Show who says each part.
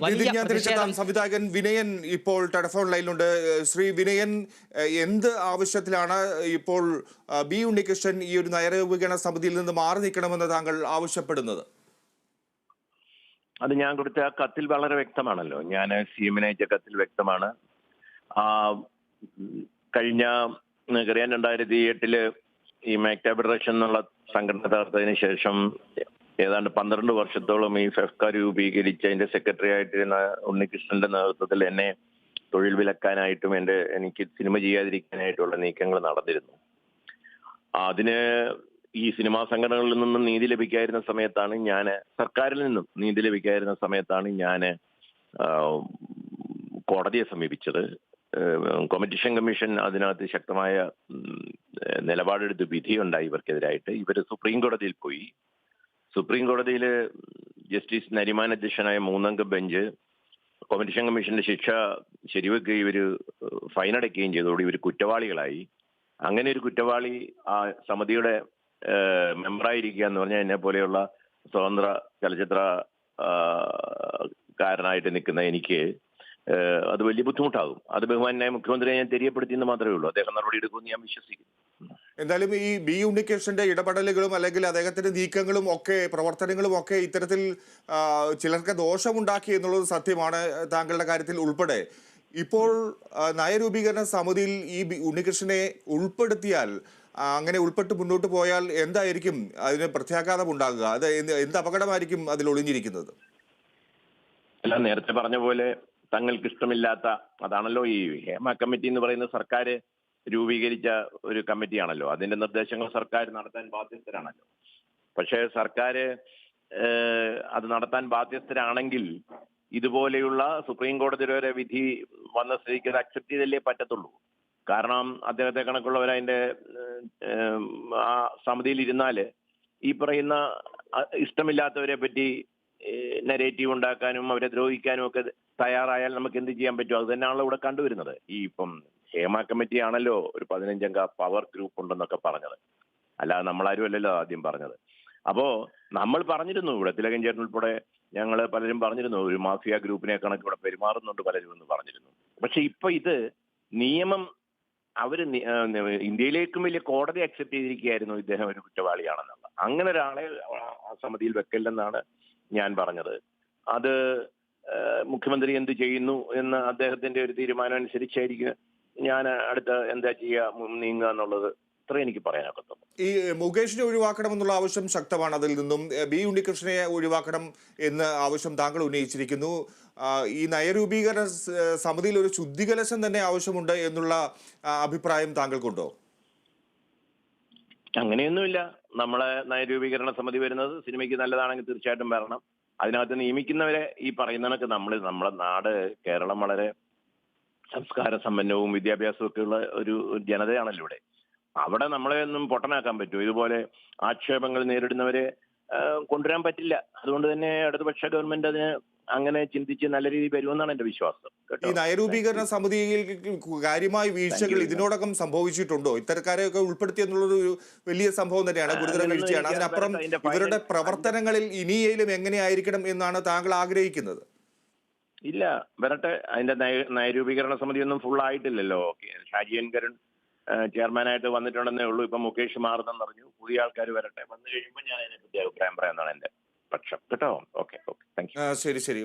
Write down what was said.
Speaker 1: വലിയ
Speaker 2: ഞാൻ തിരിച്ചെത്താം. സംവിധായകൻ വിനയൻ ഇപ്പോൾ ടെലിഫോൺ ലൈനിലുണ്ട്. ശ്രീ വിനയൻ, എന്ത് ആവശ്യത്തിലാണ് ഇപ്പോൾ ബി ഉണ്ണികൃഷ്ണൻ ഈ ഒരു നയരൂപീകരണ സമിതിയിൽ നിന്ന് മാറി നിൽക്കണമെന്ന് താങ്കൾ ആവശ്യപ്പെടുന്നത്?
Speaker 3: അത് ഞാൻ കൊടുത്ത കത്തിൽ വളരെ വ്യക്തമാണല്ലോ. ഞാൻ CM-ന് അയച്ച കത്തിൽ വ്യക്തമാണ്. കഴിഞ്ഞ നിങ്ങൾക്കറിയാം 2008 ഈ മാക്ട ഫെഡറേഷൻ എന്നുള്ള സംഘടന തകർത്തതിന് ശേഷം ഏതാണ്ട് 12 വർഷത്തോളം ഈ ഫെഫ്ക രൂപീകരിച്ച് അതിന്റെ സെക്രട്ടറി ആയിട്ടിരുന്ന ഉണ്ണികൃഷ്ണന്റെ നേതൃത്വത്തിൽ എന്നെ തൊഴിൽ വിലക്കാനായിട്ടും എനിക്ക് സിനിമ ചെയ്യാതിരിക്കാനായിട്ടുള്ള നീക്കങ്ങൾ നടന്നിരുന്നു. അതിന് ഈ സിനിമാ സംഘടനകളിൽ നിന്നും നീതി ലഭിക്കാതിരുന്ന സമയത്താണ് സർക്കാരിൽ നിന്നും നീതി ലഭിക്കാതിരുന്ന സമയത്താണ് ഞാൻ കോടതിയെ സമീപിച്ചത്. കോമ്പറ്റീഷൻ കമ്മീഷൻ അതിനകത്ത് ശക്തമായ നിലപാടെടുത്ത് വിധിയുണ്ടായി ഇവർക്കെതിരായിട്ട്. ഇവർ സുപ്രീം കോടതിയിൽ പോയി. സുപ്രീം കോടതിയിൽ ജസ്റ്റിസ് നരിമാൻ അധ്യക്ഷനായ 3-അംഗ ബെഞ്ച് കോമ്പറ്റീഷൻ കമ്മീഷന്റെ ശിക്ഷ ശരിവെക്കുകയും ഇവർ ഫൈനടയ്ക്കുകയും ചെയ്തതോടെ ഇവർ കുറ്റവാളികളായി. അങ്ങനെ ഒരു കുറ്റവാളി ആ സമിതിയുടെ മെമ്പറായിരിക്കുക എന്ന് പറഞ്ഞാൽ എന്നെ പോലെയുള്ള സ്വതന്ത്ര ചലച്ചിത്ര കാരനായിട്ട് നിൽക്കുന്ന എനിക്ക് അത് വലിയ ബുദ്ധിമുട്ടാകും. അത് ബഹുമാനായ മുഖ്യമന്ത്രിയെ ഞാൻ തെரியപ്പെടുത്തിയെന്ന് മാത്രമേ ഉള്ളൂ. അദ്ദേഹം നടപടി എടുക്കുമെന്ന് ഞാൻ വിശ്വസിക്കുന്നു.
Speaker 2: എന്തായാലും ഈ ബി ഉണ്ണികൃഷ്ണന്റെ ഇടപെടലുകളും അല്ലെങ്കിൽ അദ്ദേഹത്തിന്റെ നീക്കങ്ങളും ഒക്കെ പ്രവർത്തനങ്ങളും ഒക്കെ ഇത്തരത്തിൽ ചിലർക്ക് ദോഷമുണ്ടാക്കി എന്നുള്ളത് സത്യമാണ്, താങ്കളുടെ കാര്യത്തിൽ ഉൾപ്പെടെ. ഇപ്പോൾ നയരൂപീകരണ സമിതിയിൽ ഈ ഉണ്ണികൃഷ്ണനെ ഉൾപ്പെടുത്തിയാൽ, അങ്ങനെ ഉൾപ്പെട്ട് മുന്നോട്ട് പോയാൽ എന്തായിരിക്കും അതിന് പ്രത്യാഘാതം ഉണ്ടാകുക? അത് എന്ത് അപകടമായിരിക്കും അതിൽ ഒളിഞ്ഞിരിക്കുന്നത്?
Speaker 3: അല്ല, നേരത്തെ പറഞ്ഞ പോലെ തങ്ങൾക്ക് ഇഷ്ടമില്ലാത്ത, അതാണല്ലോ ഈ ഹേമ കമ്മിറ്റി എന്ന് പറയുന്ന സർക്കാർ രൂപീകരിച്ച ഒരു കമ്മിറ്റിയാണല്ലോ. അതിന്റെ നിർദ്ദേശങ്ങൾ സർക്കാർ നടത്താൻ ബാധ്യസ്ഥരാണല്ലോ. പക്ഷേ സർക്കാർ അത് നടത്താൻ ബാധ്യസ്ഥരാണെങ്കിൽ ഇതുപോലെയുള്ള സുപ്രീം കോടതിയുടെ വരെ വിധി വന്ന സ്ഥിതിക്ക് അത് അക്സെപ്റ്റ് ചെയ്തല്ലേ പറ്റത്തുള്ളൂ. കാരണം അദ്ദേഹത്തെ കണക്കുള്ളവരതിന്റെ ആ സമിതിയിൽ ഇരുന്നാൽ ഈ പറയുന്ന ഇഷ്ടമില്ലാത്തവരെ പറ്റി നെഗറ്റീവ് ഉണ്ടാക്കാനും അവരെ ദ്രോഹിക്കാനും ഒക്കെ തയ്യാറായാൽ നമുക്ക് എന്ത് ചെയ്യാൻ പറ്റും? അത് തന്നെയാണല്ലോ ഇവിടെ കണ്ടുവരുന്നത്. ഈ ഇപ്പം ഹേമ കമ്മിറ്റി ആണല്ലോ ഒരു 15-അംഗ പവർ ഗ്രൂപ്പ് ഉണ്ടെന്നൊക്കെ പറഞ്ഞത്, അല്ലാതെ നമ്മളാരും അല്ലല്ലോ ആദ്യം പറഞ്ഞത്. അപ്പോ നമ്മൾ പറഞ്ഞിരുന്നു, ഇവിടെ തിലകൻ ചേട്ടൻ ഉൾപ്പെടെ ഞങ്ങൾ പലരും പറഞ്ഞിരുന്നു, ഒരു മാഫിയ ഗ്രൂപ്പിനെ കണക്ക് ഇവിടെ പെരുമാറുന്നുണ്ട് പലരും എന്ന് പറഞ്ഞിരുന്നു. പക്ഷെ ഇപ്പൊ ഇത് നിയമം ഇന്ത്യയിലേക്കും വലിയ കോടതി അക്സെപ്റ്റ് ചെയ്തിരിക്കുകയായിരുന്നു ഇദ്ദേഹം ഒരു കുറ്റവാളിയാണെന്നുള്ള. അങ്ങനെ ഒരാളെ ആ സമിതിയിൽ വെക്കല്ലെന്നാണ് ഞാൻ പറഞ്ഞത്. അത് മുഖ്യമന്ത്രി എന്ത് ചെയ്യുന്നു എന്ന് അദ്ദേഹത്തിന്റെ ഒരു തീരുമാനം അനുസരിച്ചായിരിക്കും ഞാൻ അടുത്ത എന്താ ചെയ്യുക, നീങ്ങുക എന്നുള്ളത്. ഇത്ര എനിക്ക് പറയാനൊക്കത്തുള്ളൂ.
Speaker 2: ഈ മുകേഷിനെ ഒഴിവാക്കണം എന്നുള്ള ആവശ്യം ശക്തമാണ്. അതിൽ നിന്നും ബി ഉണ്ണികൃഷ്ണനെ ഒഴിവാക്കണം എന്ന് ആവശ്യം താങ്കൾ ഉന്നയിച്ചിരിക്കുന്നു. ഈ നയരൂപീകരണ സമിതിയിൽ ഒരു ശുദ്ധികലശം തന്നെ ആവശ്യമുണ്ട് എന്നുള്ള അഭിപ്രായം താങ്കൾക്കുണ്ടോ?
Speaker 3: അങ്ങനെയൊന്നുമില്ല. നമ്മളെ നയരൂപീകരണ സമിതി വരുന്നത് സിനിമയ്ക്ക് നല്ലതാണെങ്കിൽ തീർച്ചയായിട്ടും വരണം. അതിനകത്ത് നിയമിക്കുന്നവരെ ഈ പറയുന്നതൊക്കെ നമ്മളെ നാട് കേരളം വളരെ സംസ്കാര സമ്പന്നവും വിദ്യാഭ്യാസവും ഒക്കെ ഉള്ള ഒരു ജനതയാണല്ലോ ഇവിടെ. അവിടെ നമ്മളെ ഒന്നും പൊട്ടനാക്കാൻ പറ്റുമോ? ഇതുപോലെ ആക്ഷേപങ്ങൾ നേരിടുന്നവരെ കൊണ്ടുവരാൻ പറ്റില്ല. അതുകൊണ്ട് തന്നെ ഇടതുപക്ഷ ഗവൺമെന്റ് അതിന് അങ്ങനെ ചിന്തിച്ച് നല്ല രീതിയിൽ വരുമെന്നാണ് എന്റെ വിശ്വാസം.
Speaker 2: ഈ നയരൂപീകരണ സമിതിയിൽ കാര്യമായ വീഴ്ചകൾ ഇതിനോടകം സംഭവിച്ചിട്ടുണ്ടോ? ഇത്തരക്കാരെയൊക്കെ ഉൾപ്പെടുത്തി എന്നുള്ളത് ഒരു വലിയ സംഭവം തന്നെയാണ്, ഗുരുതര വീഴ്ചയാണ്. അതിനപ്പുറം ഇവരുടെ പ്രവർത്തനങ്ങളിൽ ഇനിയും എങ്ങനെയായിരിക്കണം എന്നാണ് താങ്കൾ ആഗ്രഹിക്കുന്നത്?
Speaker 3: ഇല്ല, വരട്ടെ. അതിന്റെ നയരൂപീകരണ സമിതി ഒന്നും ഫുൾ ആയിട്ടില്ലല്ലോ. ഷാജി എൻ കരുൺ ചെയർമാനായിട്ട് വന്നിട്ടുണ്ടെന്നേ ഉള്ളൂ. ഇപ്പൊ മുകേഷ് മാറുന്നെന്ന് അറിഞ്ഞു. പുതിയ ആൾക്കാർ വരട്ടെ. വന്നു കഴിയുമ്പോൾ ഞാൻ അതിനെപ്പറ്റി അഭിപ്രായം പറയാമെന്നാണ് എന്റെ പക്ഷം. കേട്ടോ? Okay, thank you.
Speaker 2: ശരി.